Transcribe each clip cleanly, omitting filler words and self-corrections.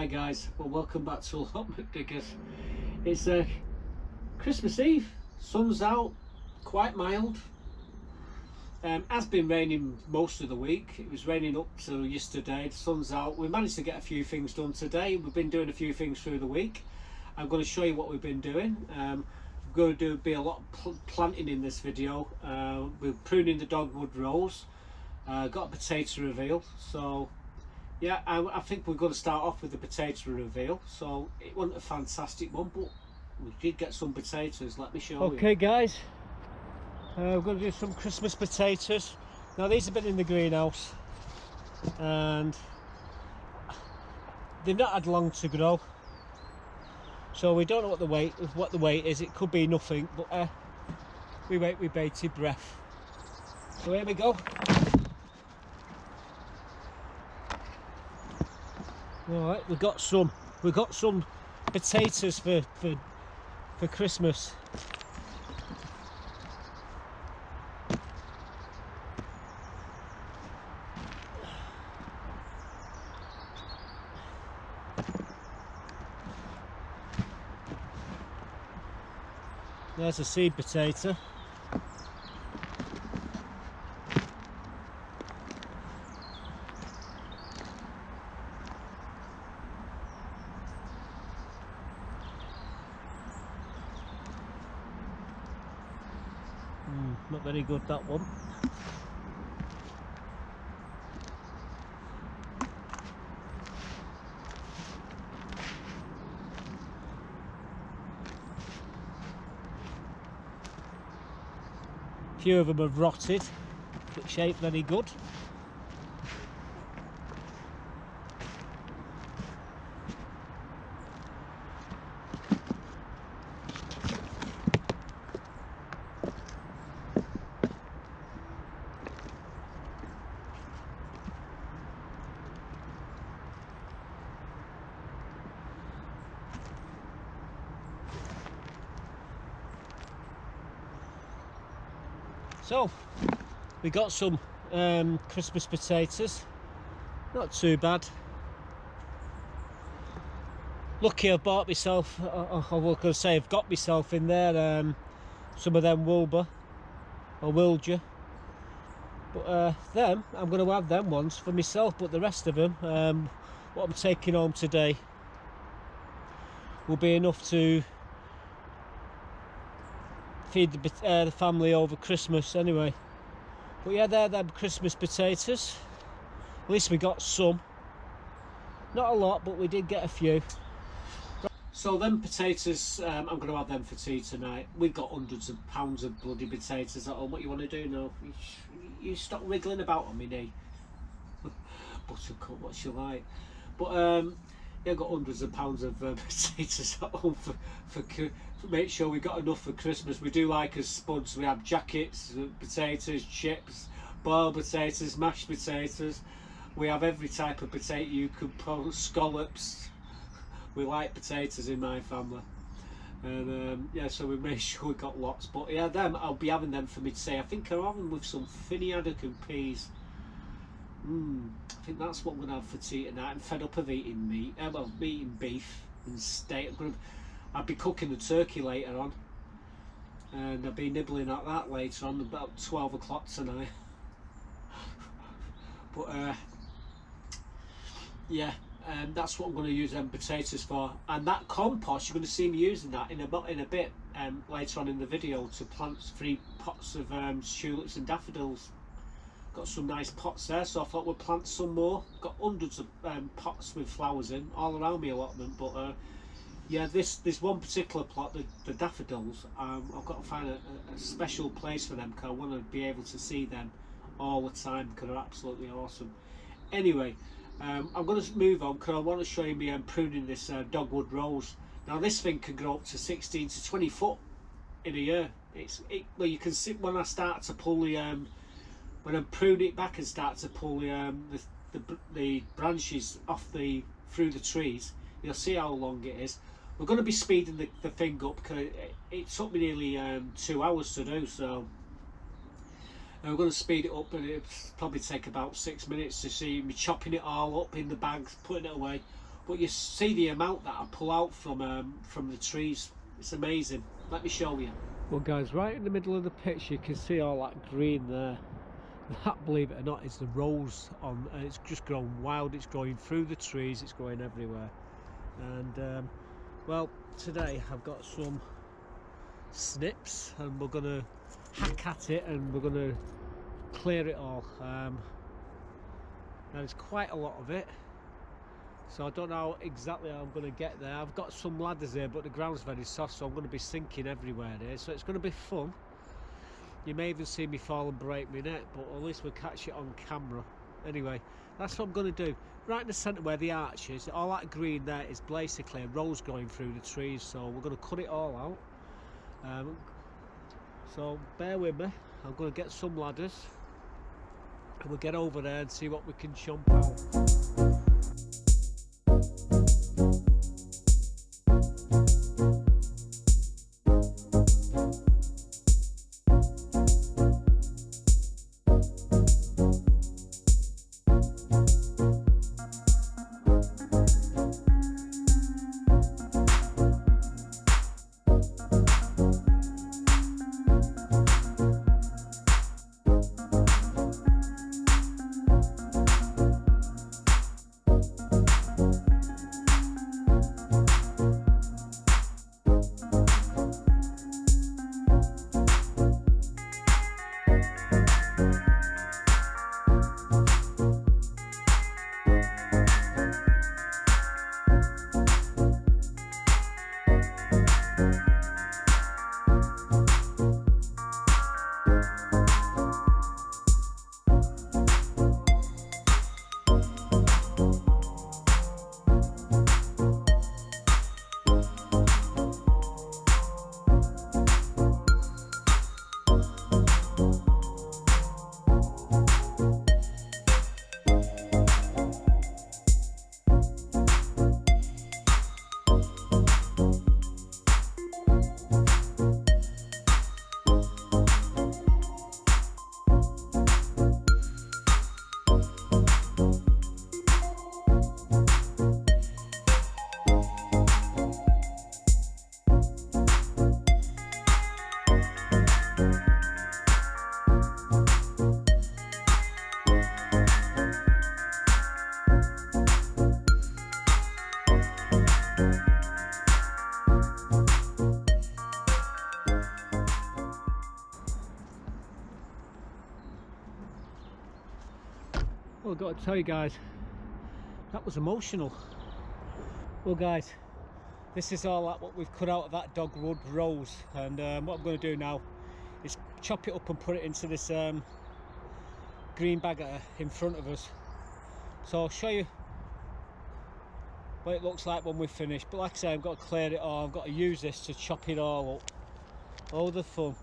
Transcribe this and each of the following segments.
Hi guys, well welcome back to Allotment Diggers. It's Christmas Eve, sun's out, quite mild. Has been raining most of the week. It was raining up till yesterday. The sun's out. We managed to get a few things done today. We've been doing a few things through the week. I'm going to show you what we've been doing. We're going to be a lot of planting in this video. We're pruning the dogwood rows. Got a potato reveal, so yeah, I think we're going to start off with the potato reveal. So it wasn't a fantastic one, but we did get some potatoes. Let me show you. Okay guys, we're going to do some Christmas potatoes. Now these have been in the greenhouse and they've not had long to grow, so we don't know what the weight is. It could be nothing, but we wait with bated breath. So here we go. All right, we've got some potatoes for Christmas. There's a seed potato. Not very good, that one. A few of them have rotted, which ain't very good. So we got some Christmas potatoes, not too bad. Lucky I've bought myself, I was going to say I've got myself in there some of them Wilbur or Wilger, but them, I'm going to have them ones for myself, but the rest of them, what I'm taking home today will be enough to feed the family over Christmas anyway. But yeah, they're them Christmas potatoes. At least we got some. Not a lot, but we did get a few. So them potatoes, I'm going to have them for tea tonight. We've got hundreds of pounds of bloody potatoes at home. What you want to do now? You stop wriggling about on me knee. Buttercup, what she like. But yeah, I've got hundreds of pounds of potatoes at home for make sure we got enough for Christmas. We do like as spuds. We have jackets, potatoes, chips, boiled potatoes, mashed potatoes. We have every type of potato you could put, scallops. We like potatoes in my family, and yeah, so we made sure we got lots. But yeah, them I'll be having them for me to say. I think I'll have them with some finny haddock and peas. I think that's what I'm going to have for tea tonight. I'm fed up of eating meat, well, eating beef and steak. I'll be cooking the turkey later on, and I'll be nibbling at that later on, about 12 o'clock tonight. But yeah, that's what I'm going to use them potatoes for. And that compost, you're going to see me using that in a bit later on in the video to plant 3 pots of tulips and daffodils. Got some nice pots there, so I thought we'd plant some more. Got hundreds of pots with flowers in all around me allotment, but yeah, this one particular plot, the daffodils, I've got to find a special place for them because I want to be able to see them all the time because they're absolutely awesome. Anyway, I'm going to move on because I want to show you me pruning this dogwood rose. Now this thing can grow up to 16 to 20 foot in a year. Well, you can see when I start to pull the when I prune it back and start to pull the branches off through the trees, you'll see how long it is. We're going to be speeding the thing up because it took me nearly 2 hours to do, so we're going to speed it up, and it'll probably take about 6 minutes to see me chopping it all up in the bags, putting it away. but you see the amount that I pull out from the trees. It's amazing. Let me show you. Well guys, right in the middle of the pitch you can see all that green there. That, believe it or not, is the rose on, and it's just grown wild. It's growing through the trees, it's growing everywhere. And well, today I've got some snips and we're going to hack at it and we're going to clear it all. Now there's quite a lot of it, so I don't know exactly how I'm going to get there. I've got some ladders here, but the ground's very soft, so I'm going to be sinking everywhere here, so it's going to be fun. You may even see me fall and break my neck, but at least we'll catch it on camera. Anyway, that's what I'm going to do. Right in the centre where the arch is, all that green there is basically a rose growing through the trees, so we're going to cut it all out. So bear with me, I'm going to get some ladders and we'll get over there and see what we can chomp out. Well, I've got to tell you guys, that was emotional. Well guys, this is all that what we've cut out of that dogwood rose, and what I'm going to do now is chop it up and put it into this green bag in front of us. So I'll show you what it looks like when we're finished, but like I say, I've got to clear it all. I've got to use this to chop it all up. All the fun.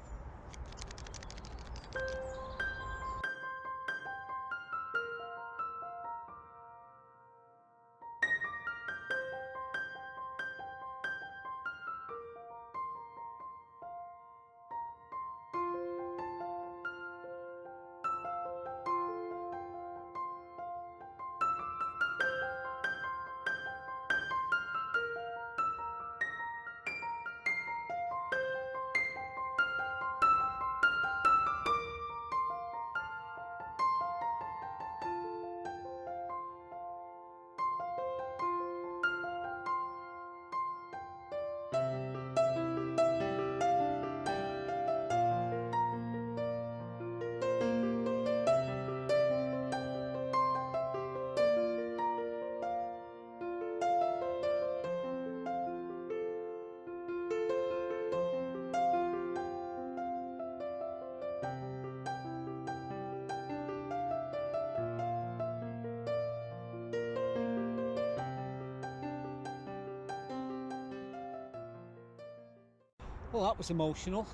Well, that was emotional,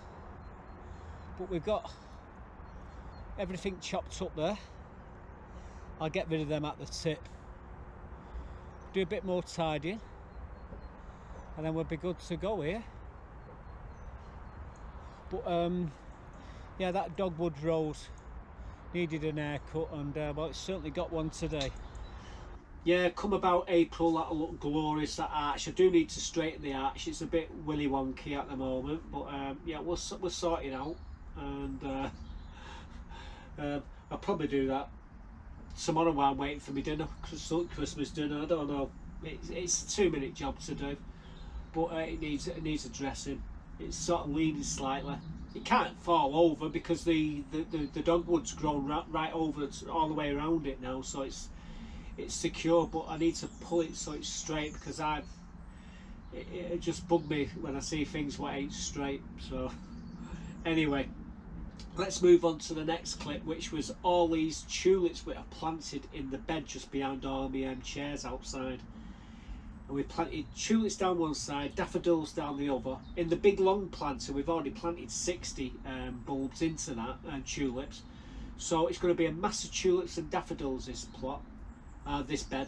but we've got everything chopped up there. I'll get rid of them at the tip, do a bit more tidying, and then we'll be good to go here. But yeah, that dogwood rose needed an haircut, and well, it's certainly got one today. Yeah, come about April, that'll look glorious, that arch. I do need to straighten the arch, it's a bit willy wonky at the moment, but yeah, we'll sort it out, and I'll probably do that tomorrow while I'm waiting for my dinner, Christmas dinner. I don't know, it's a 2-minute job to do, but it needs addressing. It's sort of leaning slightly. It can't fall over because the dogwood's grown right over all the way around it now, so it's secure, but I need to pull it so it's straight, because it just bugged me when I see things what ain't straight. So anyway, let's move on to the next clip, which was all these tulips which are planted in the bed just behind all my chairs outside. And we planted tulips down one side, daffodils down the other. In the big long planter we've already planted 60 bulbs into that, tulips. So it's going to be a mass of tulips and daffodils, this plot, this bed,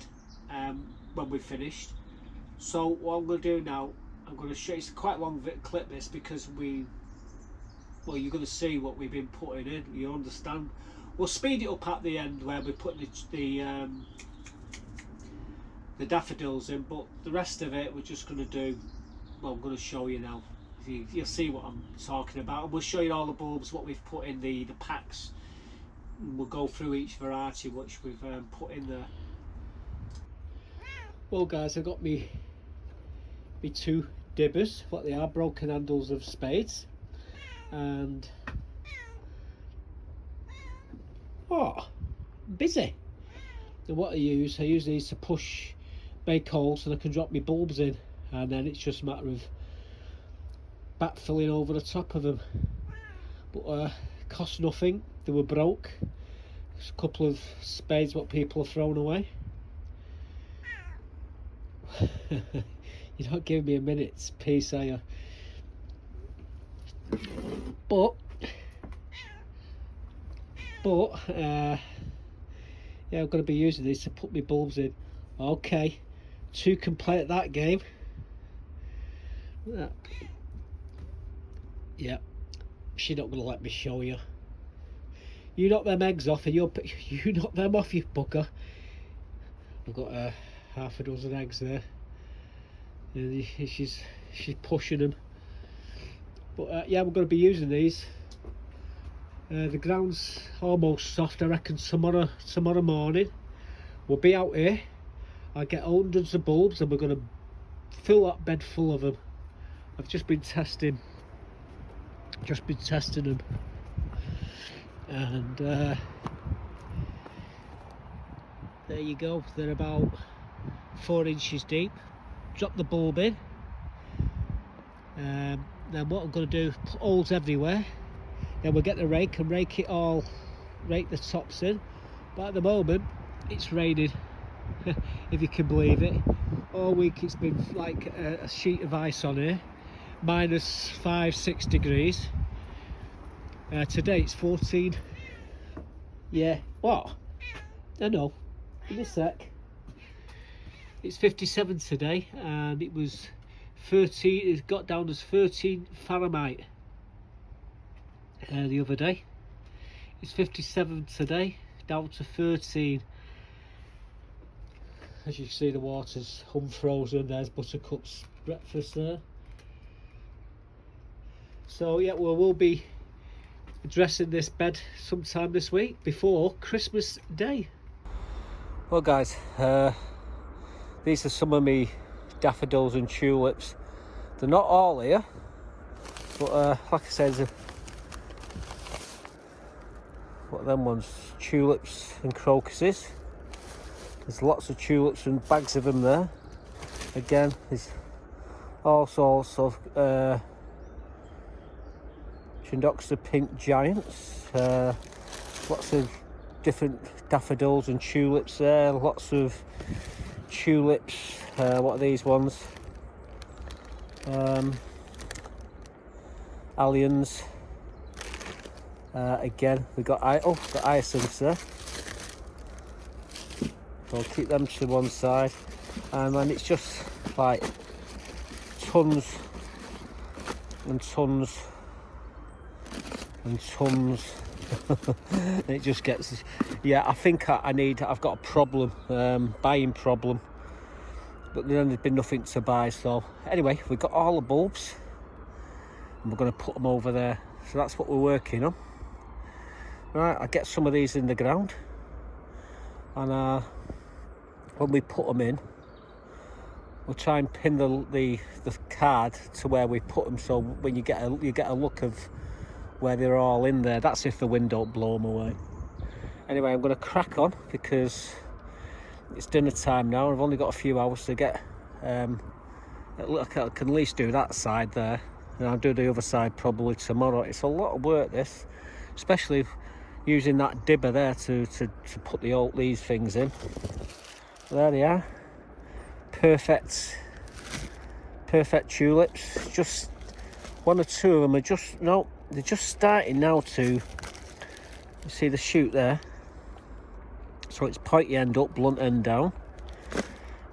when we've finished. So what I'm going to do now, I'm going to show you, it's quite a long clip this, because you're going to see what we've been putting in, you understand. We'll speed it up at the end where we put the daffodils in, but the rest of it we're just going to do, well, I'm going to show you now. You'll see what I'm talking about, and we'll show you all the bulbs what we've put in the packs, and we'll go through each variety which we've put in there. Well guys, I've got me 2 dibbers, what they are, broken handles of spades, and busy. And what I use these to make holes so I can drop my bulbs in, and then it's just a matter of backfilling over the top of them. But cost nothing, they were broke. There's a couple of spades what people have thrown away. You're not giving me a minute's peace, are you? But yeah, I'm going to be using these to put my bulbs in. Okay, to complete that game. Yeah, she's not going to let me show you. You knock them eggs off, and you knock them off, you bugger. I've got half a dozen eggs there, and she's pushing them. But yeah, we're going to be using these. The ground's almost soft. I reckon tomorrow morning we'll be out here. I'll get hundreds of bulbs, and we're going to fill that bed full of them. I've just been testing them, and there you go. They're about 4 inches deep. Drop the bulb in. Then what I'm going to do, put holes everywhere. Then we'll get the rake and rake the tops in. But at the moment it's raining, if you can believe it. All week it's been like a sheet of ice on here, minus 5-6 degrees. Today it's 14. Yeah, what? I know, give me a sec. It's 57 today, and it was 13, it got down as 13 Fahrenheit the other day. It's 57 today, down to 13. As you can see, the water's unfrozen. There's Buttercup's breakfast there. So yeah, we'll be addressing this bed sometime this week before Christmas Day. Well guys, these are some of me daffodils and tulips. They're not all here, but like I said, what them ones, tulips and crocuses. There's lots of tulips and bags of them there. Again, there's all sorts of Chindoxa pink giants, lots of different daffodils and tulips there, lots of tulips. What are these ones? Alliums. Again, we've got hyacinths there. So I'll keep them to one side, and then it's just like tons and tons and tons It just gets, yeah, I think I've got a problem, buying problem, but then there's been nothing to buy. So anyway, we've got all the bulbs and we're going to put them over there. So that's what we're working on. Right, I'll get some of these in the ground, and when we put them in, we'll try and pin the card to where we put them, so when you get a look of where they're all in there. That's if the wind don't blow them away. Anyway, I'm going to crack on because it's dinner time now. I've only got a few hours to get. Look, I can at least do that side there, and I'll do the other side probably tomorrow. It's a lot of work, this, especially using that dibber there to put these things in. There they are. Perfect tulips. Just one or two of them are just, no, they're just starting now to, you see the shoot there, so it's pointy end up, blunt end down.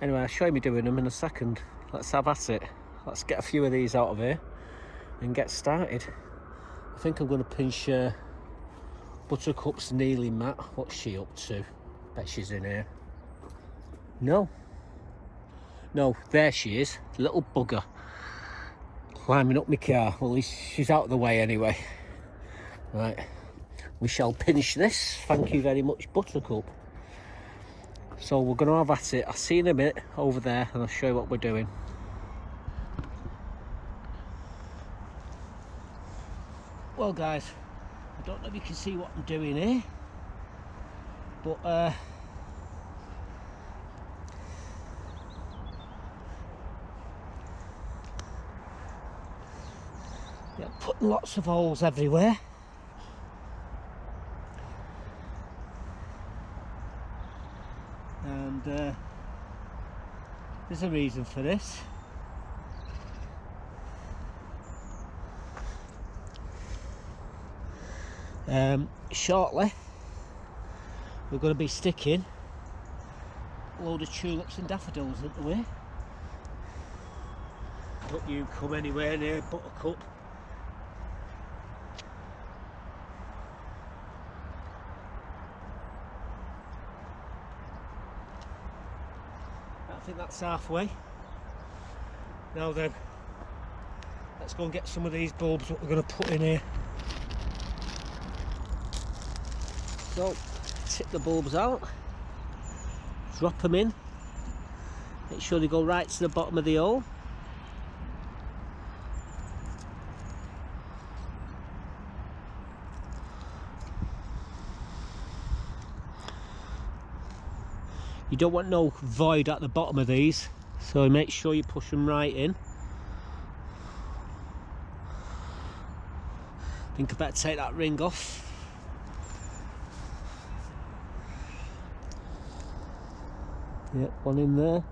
Anyway, I'll show you me doing them in a second. Let's have at it. Let's get a few of these out of here and get started. I think I'm going to pinch Buttercup's kneeling mat. What's she up to? Bet she's in here. No, there she is, little bugger, climbing up my car. Well, at least she's out of the way anyway. Right, we shall pinch this. Thank you very much, Buttercup. So we're going to have at it. I'll see you in a minute over there and I'll show you what we're doing. Well guys, I don't know if you can see what I'm doing here, but yeah, putting lots of holes everywhere. And there's a reason for this. Shortly we're going to be sticking a load of tulips and daffodils into it. Don't you come anywhere near Buttercup. I think that's halfway. Now then, let's go and get some of these bulbs that we're going to put in here. So, tip the bulbs out, drop them in, make sure they go right to the bottom of the hole. You don't want no void at the bottom of these, so make sure you push them right in. I think I better take that ring off. Yep, one in there.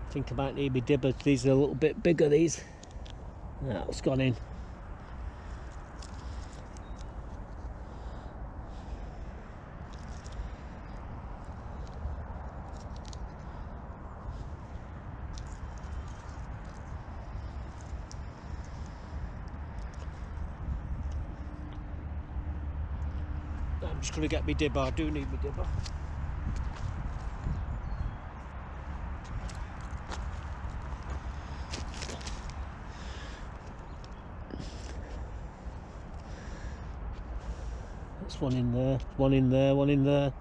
I think I might need my dibber. These are a little bit bigger, these. That's gone in. I'm just going to get my dibber. I do need my dibber. That's one in there, one in there, one in there.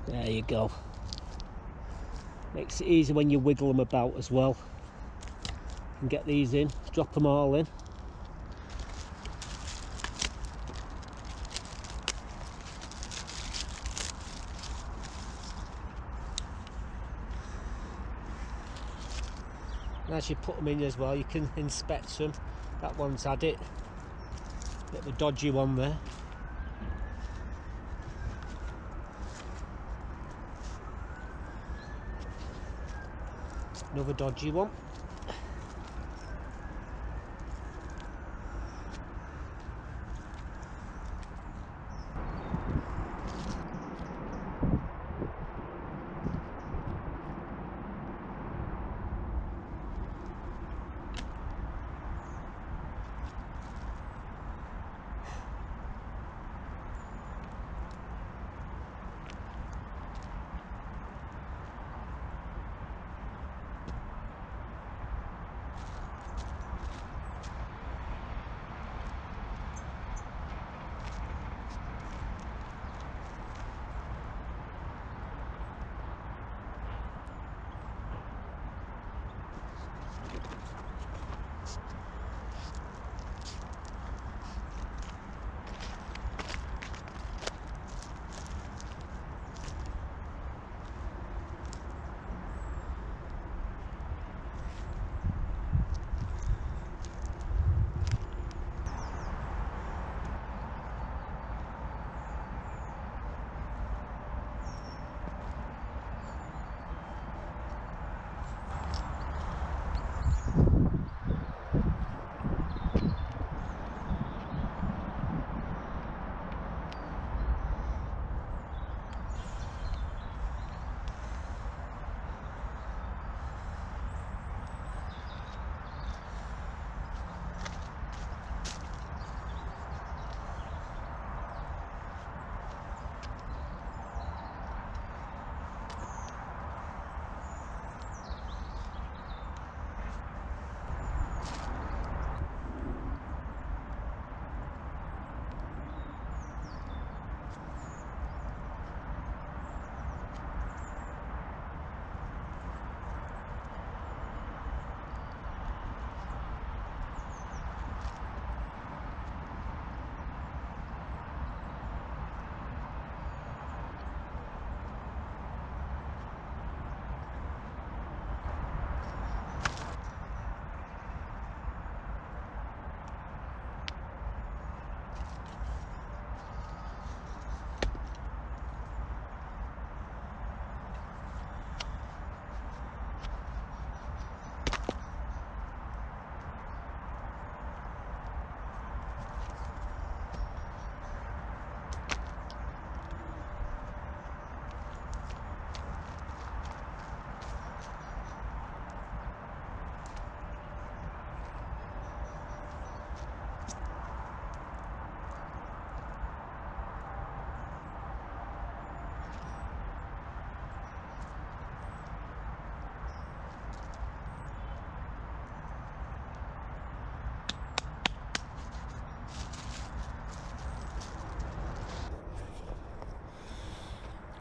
There you go. Makes it easy when you wiggle them about as well. And get these in, drop them all in. And as you put them in as well, you can inspect them. That one's had it. Bit of a dodgy one there. Another dodgy one.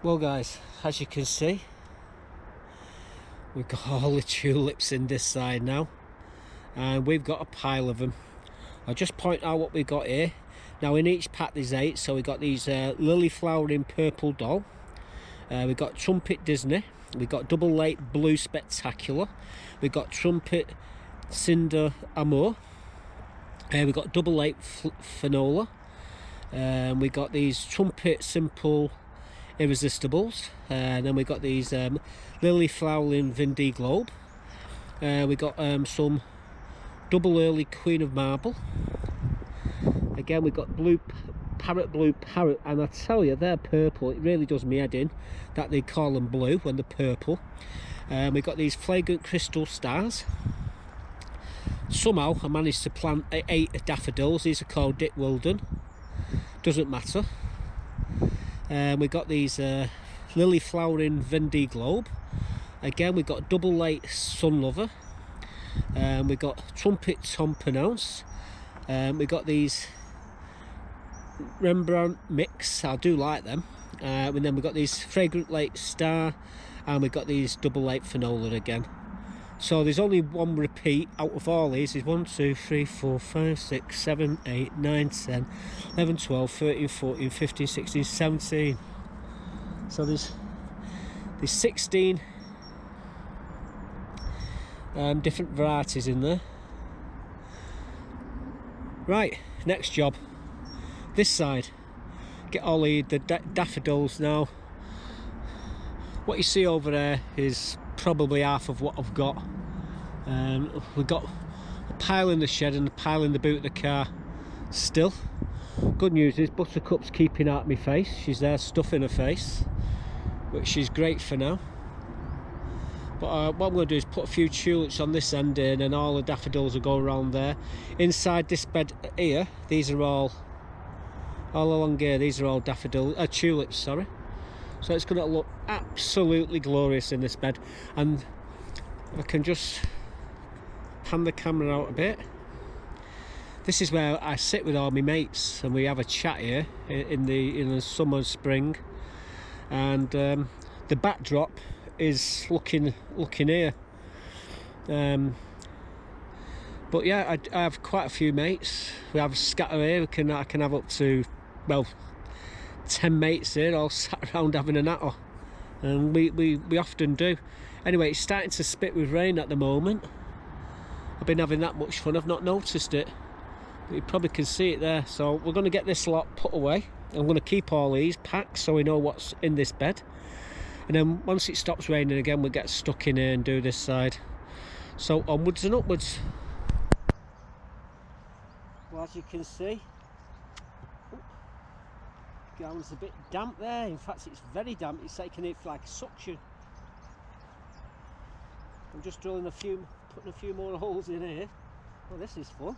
Well guys, as you can see, we've got all the tulips in this side now, and we've got a pile of them. I'll just point out what we've got here. Now in each pack there's 8, so we've got these lily flowering purple doll, we've got trumpet Disney, we've got double late blue spectacular, we've got trumpet cinder amour, we've got double late finola, we've got these trumpet simple irresistibles, and then we've got these lily flowering Vindy globe, we've got some double early queen of marble. Again, we've got blue parrot, and I tell you, they're purple. It really does me head in that they call them blue when they're purple. We've got these flagrant crystal stars. Somehow I managed to plant 8 daffodils. These are called Dick Wilden. Doesn't matter. We've got these lily flowering Vindy globe. Again, we've got double late sun lover. We've got trumpet tom pronounce. We've got these Rembrandt mix. I do like them. And then we've got these fragrant late star, and we've got these double late finola again. So there's only one repeat out of all these. Is 1 2 3 4 5 6 7 8 9 10 11 12 13 14 15 16 17. So there's 16 different varieties in there. Right, next job, this side. Get all the daffodils now. What you see over there is probably half of what I've got. We've got a pile in the shed and a pile in the boot of the car still. Good news is Buttercup's keeping out my face. She's there stuffing her face, which is great for now. But what I'm going to do is put a few tulips on this end in, and all the daffodils will go around there. Inside this bed here, these are all along here, these are all tulips, sorry. So it's going to look absolutely glorious in this bed. And I can just pan the camera out a bit. This is where I sit with all my mates and we have a chat here in the summer, spring. And the backdrop is looking here. But yeah, I have quite a few mates. We have a scatter here. I can have up to, well, 10 mates here all sat around having a natter, and we often do. Anyway, it's starting to spit with rain at the moment. I've been having that much fun, I've not noticed it, but you probably can see it there. So we're going to get this lot put away. I'm going to keep all these packed so we know what's in this bed. And then once it stops raining again, we'll get stuck in here and do this side. So onwards and upwards. Well, as you can see, the ground's a bit damp there. In fact, it's very damp. It's taking it like suction. I'm just putting a few more holes in here. Well, this is fun.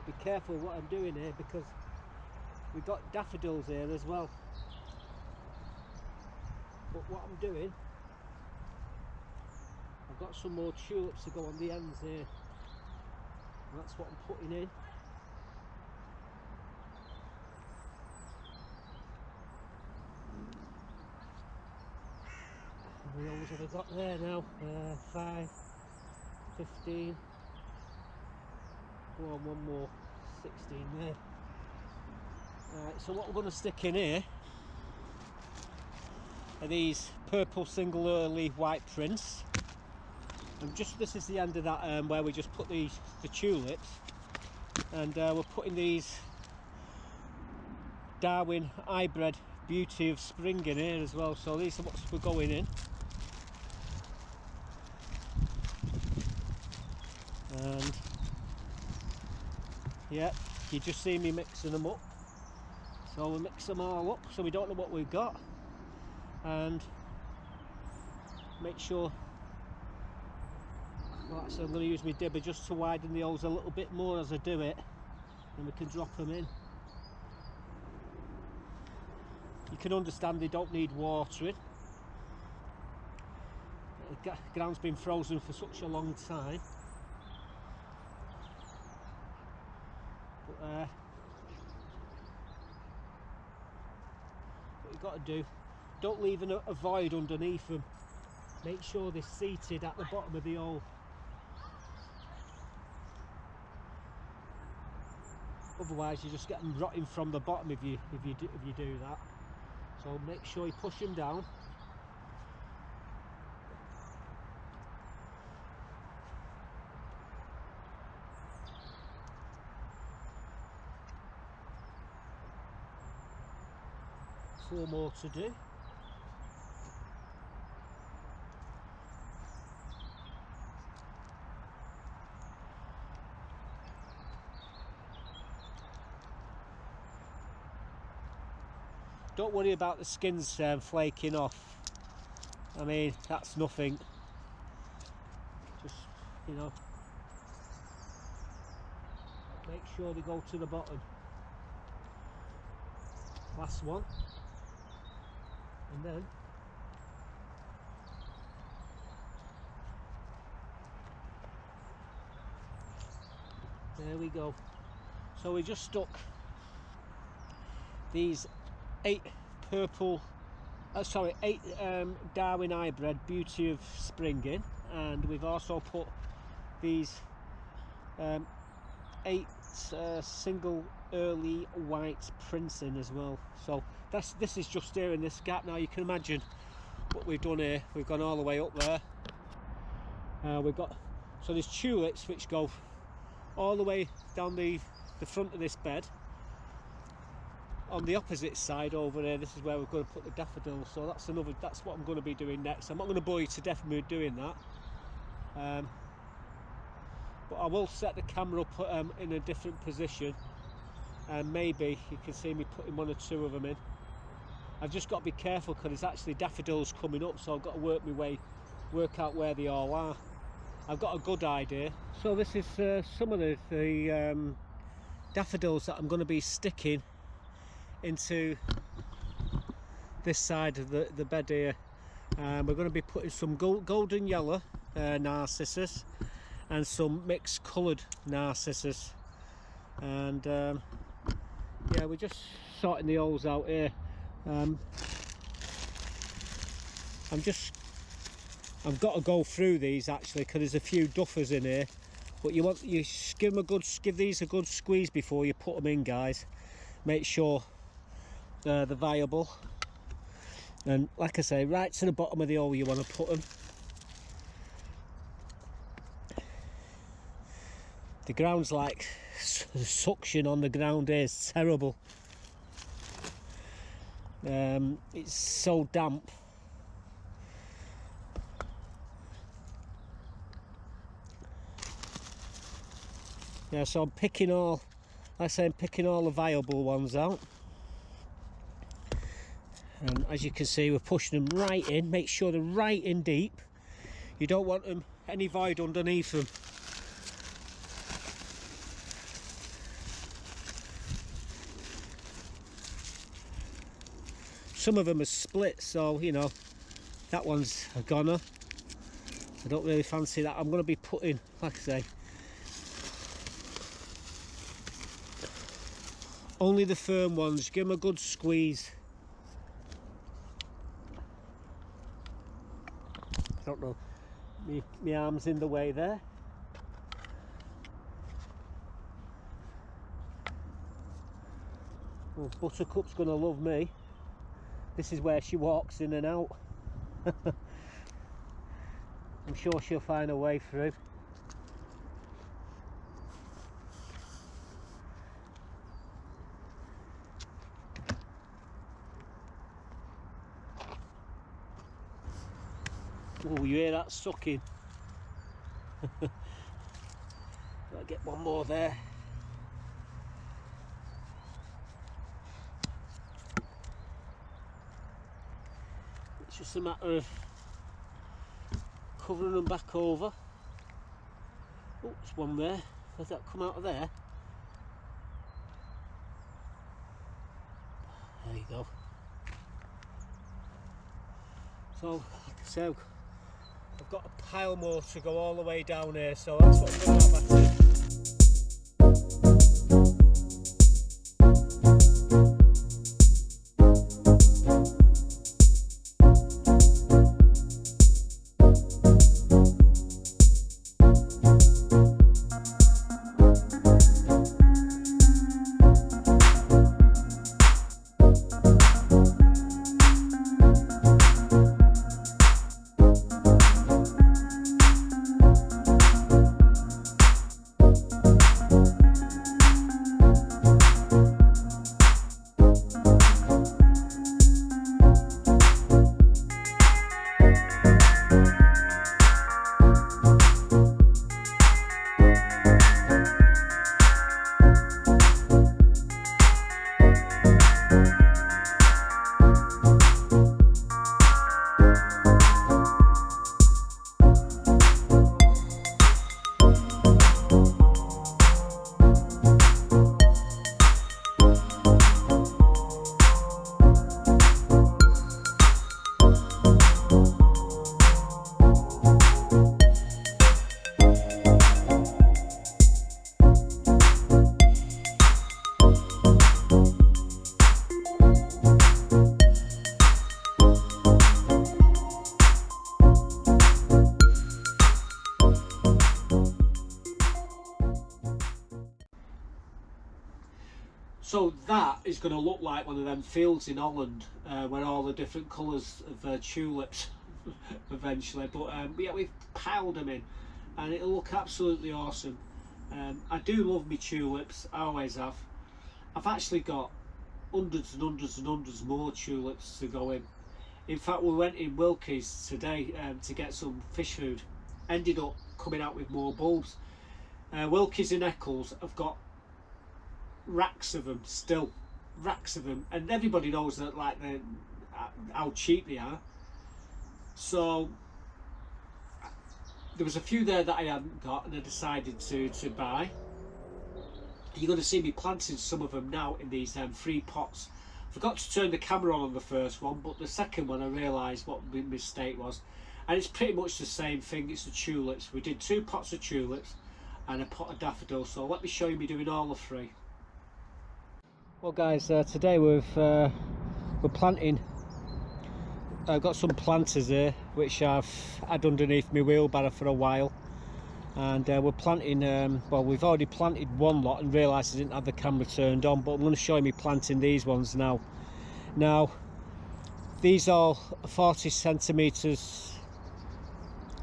Be careful what I'm doing here, because we've got daffodils here as well. But what I'm doing, I've got some more tulips to go on the ends here, and that's what I'm putting in. How many holes have I got there now? 5, 15. Go on, one more, 16 there. Alright, so what we're going to stick in here are these purple single early white prints. And just this is the end of that where we just put the tulips, and we're putting these Darwin hybrid beauty of spring in here as well. So these are what we're going in. And yeah, you just see me mixing them up. So we mix them all up so we don't know what we've got, and make sure, well, actually I'm going to use my dibber just to widen the holes a little bit more as I do it, and we can drop them in. You can understand they don't need watering. The ground's been frozen for such a long time. what you've got to do, don't leave a void underneath them. Make sure they're seated at the bottom of the hole. Otherwise you just get them rotting from the bottom if you do that. So make sure you push them down. Four more to do. Don't worry about the skins flaking off. I mean, that's nothing. Just, you know, make sure they go to the bottom. Last one. And then there we go. So we just stuck these 8 Darwin hybrid Beauty of Spring in, and we've also put these 8 single early white prints in as well. So this is just here in this gap. Now you can imagine what we've done here. We've gone all the way up there. So there's tulips which go all the way down the front of this bed. On the opposite side over there, this is where we're going to put the daffodils. So that's what I'm going to be doing next. I'm not going to bore you to death with doing that, but I will set the camera up in a different position, and maybe you can see me putting 1 or 2 of them in. I've just got to be careful because there's actually daffodils coming up, so I've got to work out where they all are. I've got a good idea. So this is some of the daffodils that I'm going to be sticking into this side of the bed here. We're going to be putting some golden yellow narcissus and some mixed coloured narcissus, and yeah, we're just sorting the holes out here. I've got to go through these actually because there's a few duffers in here, but you give these a good squeeze before you put them in, guys. Make sure they're viable, and like I say, right to the bottom of the hole you want to put them. The ground's like suction on the ground here. It's terrible. It's so damp. Yeah, so I'm picking all the viable ones out. And as you can see, we're pushing them right in. Make sure they're right in deep. You don't want them any void underneath them. Some of them are split, so you know that one's a goner. I don't really fancy that. I'm going to be putting, like I say, only the firm ones. Give them a good squeeze. I don't know, my arm's in the way there. Well, Buttercup's going to love me. This is where she walks in and out. I'm sure she'll find a way through. Oh, you hear that sucking? I'll get one more there. It's just a matter of covering them back over. Oh, there's one there. Does that come out of there? There you go. So, like I said, I've got a pile more to go all the way down here, so that's what I'm going to have at it. So that is going to look like one of them fields in Holland where all the different colours of tulips eventually. But yeah, we've piled them in and it'll look absolutely awesome. I do love me tulips, I always have. I've actually got hundreds and hundreds and hundreds more tulips to go in. In fact, we went in Wilkie's today to get some fish food. Ended up coming out with more bulbs. Wilkie's in Eccles have got racks of them still, racks of them, and everybody knows that, like, how cheap they are. So there was a few there that I hadn't got, and I decided to buy. You're going to see me planting some of them now in these 3 pots. Forgot to turn the camera on the first one, but the second one I realised what my mistake was, and it's pretty much the same thing. It's the tulips. We did 2 pots of tulips and a pot of daffodils, so let me show you me doing all the 3. Well guys, today we're planting. I've got some planters here which I've had underneath my wheelbarrow for a while, and we're planting, well, we've already planted one lot and realised I didn't have the camera turned on, but I'm going to show you me planting these ones now. Now these are 40 centimetres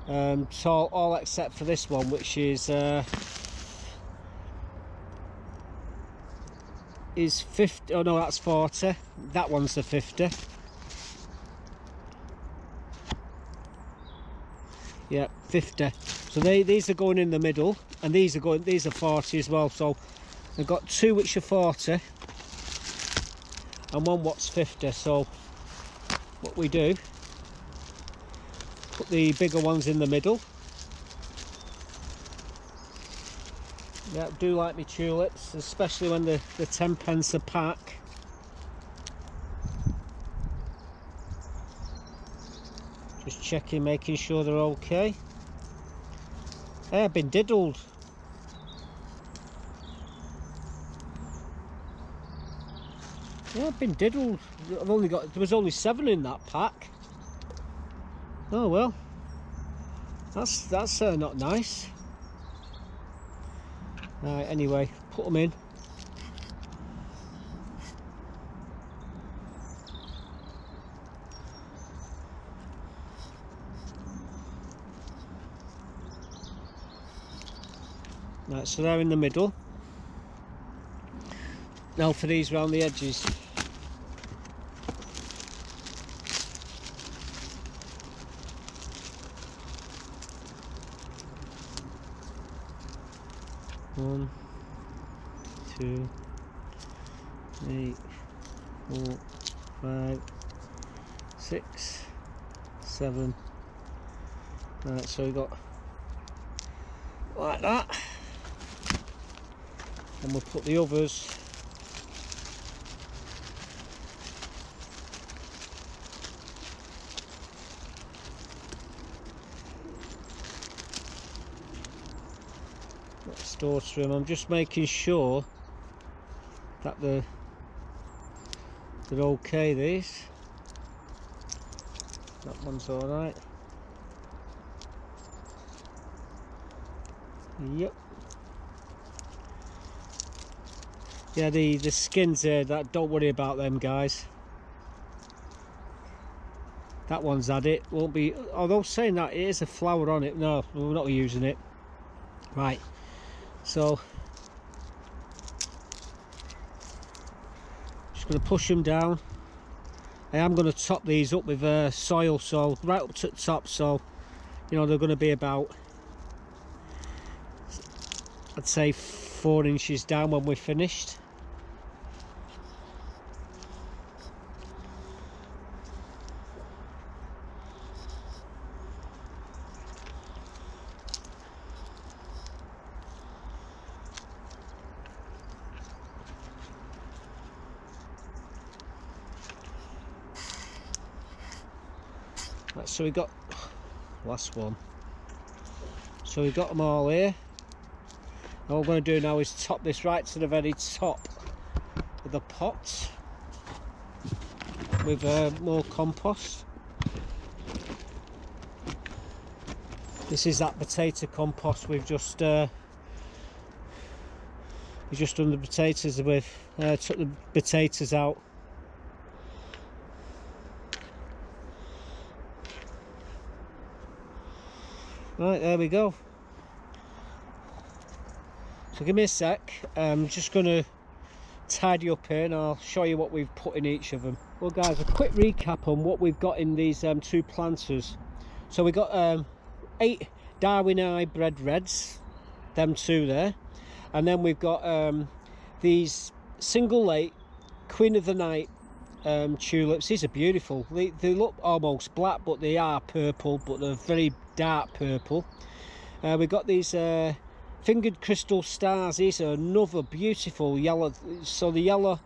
tall, all except for this one, which is 50. Oh no, that's 40. That one's the 50. Yeah, 50. So these are going in the middle, and these are 40 as well. So I've got 2 which are 40 and one what's 50. So what we do, put the bigger ones in the middle. Yeah, do like me tulips, especially when they're 10p a pack. Just checking, making sure they're okay. Hey, I've been diddled. Yeah, I've been diddled. I've only got, there was only 7 in that pack. Oh well, that's not nice. Right, anyway, put them in. Right, so they're in the middle. Now for these round the edges. One, 2, 3, 4, 5, 6, 7. Right, so we've got like that, and we'll put the others storage room. I'm just making sure that they're okay. These, that one's all right. Yep. Yeah, the skins there, that, don't worry about them guys. That one's had it, won't be, although saying that, it is a flower on it. No, we're not using it. Right, so just going to push them down. I am going to top these up with soil, so right up to the top, so you know they're going to be about, I'd say 4 inches down when we're finished. Right, so we got last one. So we've got them all here. All we're going to do now is top this right to the very top of the pot with more compost. This is that potato compost we've just We just done the potatoes with, took the potatoes out. Right, there we go. So give me a sec. I'm just going to tidy up here and I'll show you what we've put in each of them. Well guys, a quick recap on what we've got in these two planters. So we got 8 Darwin hybrid reds, them 2 there, and then we've got these single late Queen of the Night tulips. These are beautiful. They look almost black, but they are purple, but they're very dark purple. We've got these fingered crystal stars. These are another beautiful yellow. So the yellow,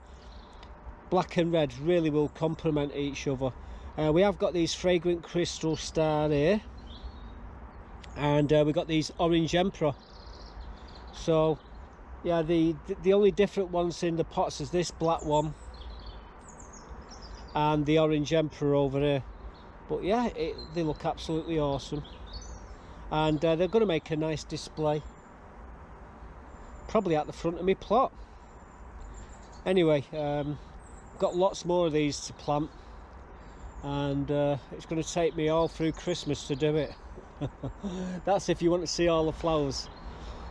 black and red really will complement each other. We have got these fragrant crystal star here, and we've got these orange emperor. So yeah, the only different ones in the pots is this black one and the orange emperor over here. But yeah, they look absolutely awesome, and they're going to make a nice display, probably at the front of my plot. Anyway, got lots more of these to plant, and it's going to take me all through Christmas to do it. That's if you want to see all the flowers.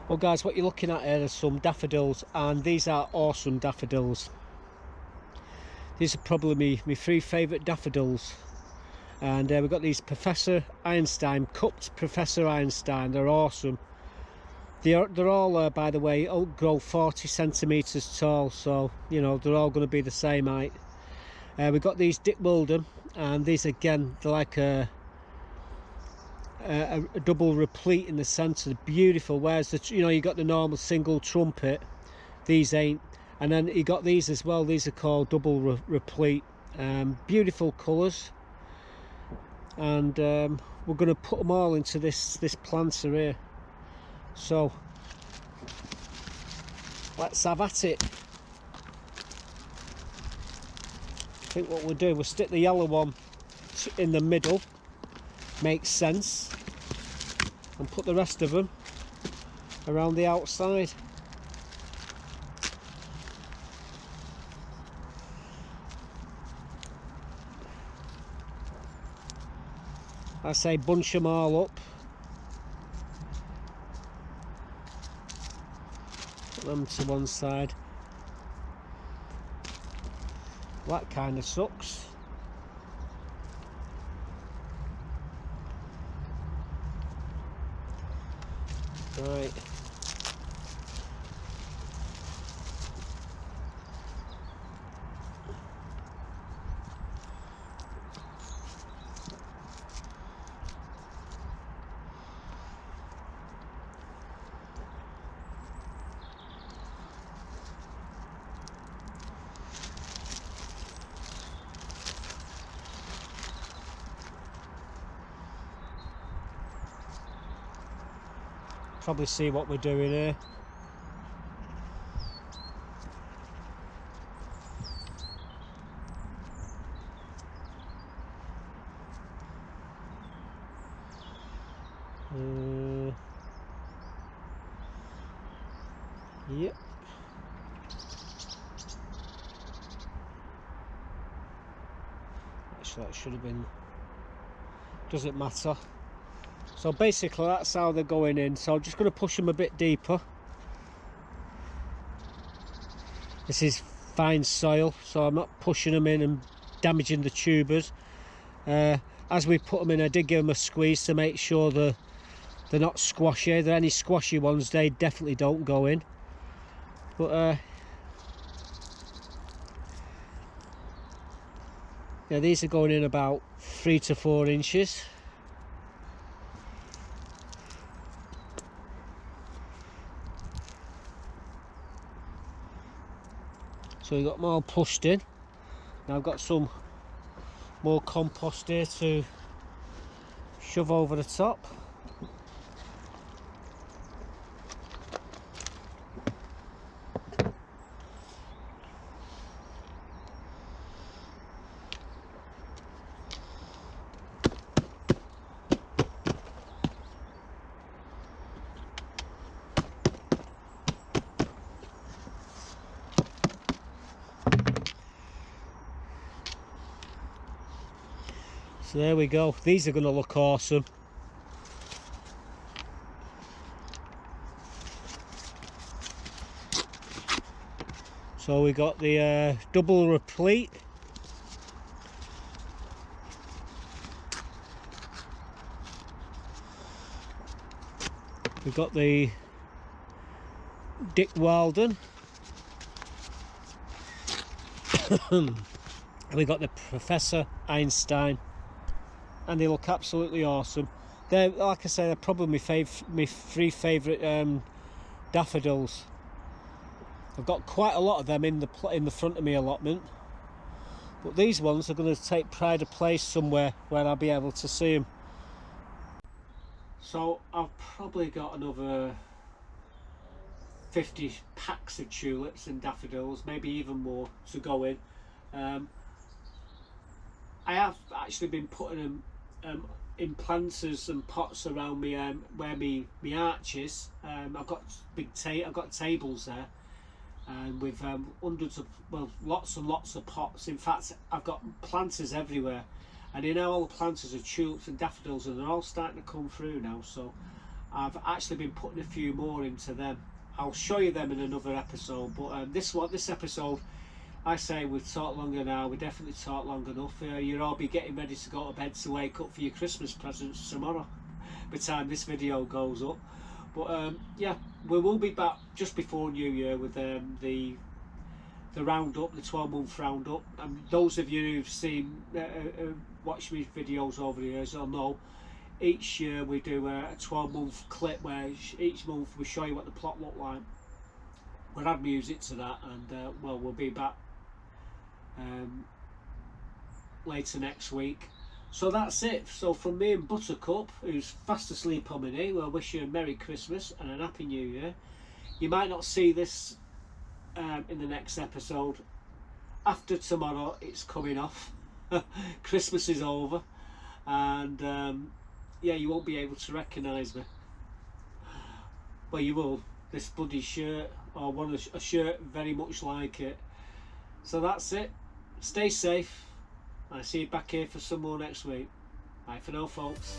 Well guys, what you're looking at here are some daffodils, and these are awesome daffodils. These are probably my 3 favourite daffodils. And we've got these Professor Einstein, cupped Professor Einstein. They're awesome. They're all, by the way, grow 40 centimetres tall, so you know they're all going to be the same height. We've got these Dick Wilden, and these again, they're like a double replete in the centre, beautiful. Whereas you got the normal single trumpet, these ain't. And then you got these as well. These are called double replete. Beautiful colours. And we're going to put them all into this planter here. So let's have at it. I think what we'll do, we'll stick the yellow one in the middle, makes sense, and put the rest of them around the outside. I say bunch them all up, put them to one side. That kind of sucks. Right. Probably see what we're doing here. Yep. Actually, that should have been. Doesn't matter. So basically that's how they're going in. So I'm just going to push them a bit deeper. This is fine soil, so I'm not pushing them in and damaging the tubers. As we put them in, I did give them a squeeze to make sure they're not squashy. If there are any squashy ones, they definitely don't go in. But yeah, these are going in about 3 to 4 inches. So we've got them all pushed in. Now I've got some more compost here to shove over the top. So there we go. These are going to look awesome. So we got the double replete. We've got the Dick Walden. We got the Professor Einstein, and they look absolutely awesome. They're, like I say, they're probably my three favourite daffodils. I've got quite a lot of them in the front of my allotment, but these ones are going to take pride of place somewhere where I'll be able to see them. So I've probably got another 50 packs of tulips and daffodils, maybe even more, to go in. I have actually been putting them in planters and pots around me where me arches. I've got I've got tables there, and with hundreds of, well, lots and lots of pots. In fact, I've got planters everywhere, and in all the planters are tulips and daffodils, and they're all starting to come through now. So I've actually been putting a few more into them. I'll show you them in another episode, but this episode, I say we've talked longer now. We definitely talked long enough. You'll all be getting ready to go to bed to wake up for your Christmas presents tomorrow, by the time this video goes up. But yeah, we will be back just before New Year with the roundup, the 12-month roundup. And those of you who've seen watched me videos over the years will know each year we do a 12-month clip where each month we show you what the plot looked like. We'll add music to that, and well, we'll be back later next week. So that's it. So from me and Buttercup, who's fast asleep on my knee, we'll wish you a Merry Christmas and a Happy New Year. You might not see this in the next episode. After tomorrow, it's coming off. Christmas is over, and yeah, you won't be able to recognise me. Well, you will. This bloody shirt, or a shirt very much like it. So that's it. Stay safe. I'll see you back here for some more next week. Bye for now, folks.